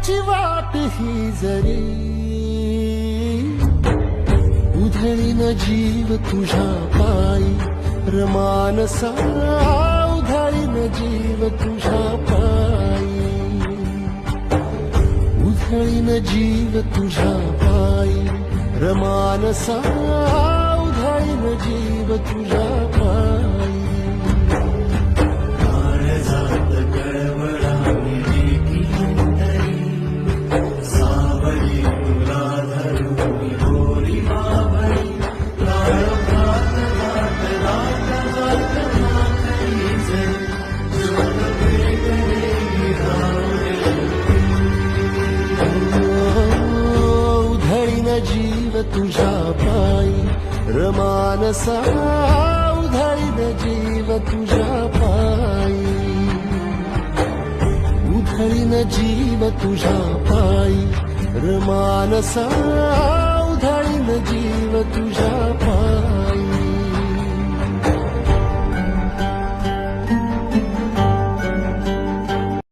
ची वाट ही जरी उधळीन जीव तुझ्या पायी रमानसा उधळीन जीव तुझ्या पायी उधळीन जीव तुझ्या पायी रमानसा उधळीन जीव तुझ्या पायी जीव तुझ्या पायी रमानसा उधळीन जीव तुझ्या पायी उधळीन जीव तुझ्या पायी रमानसा उधळीन जीव तुझ्या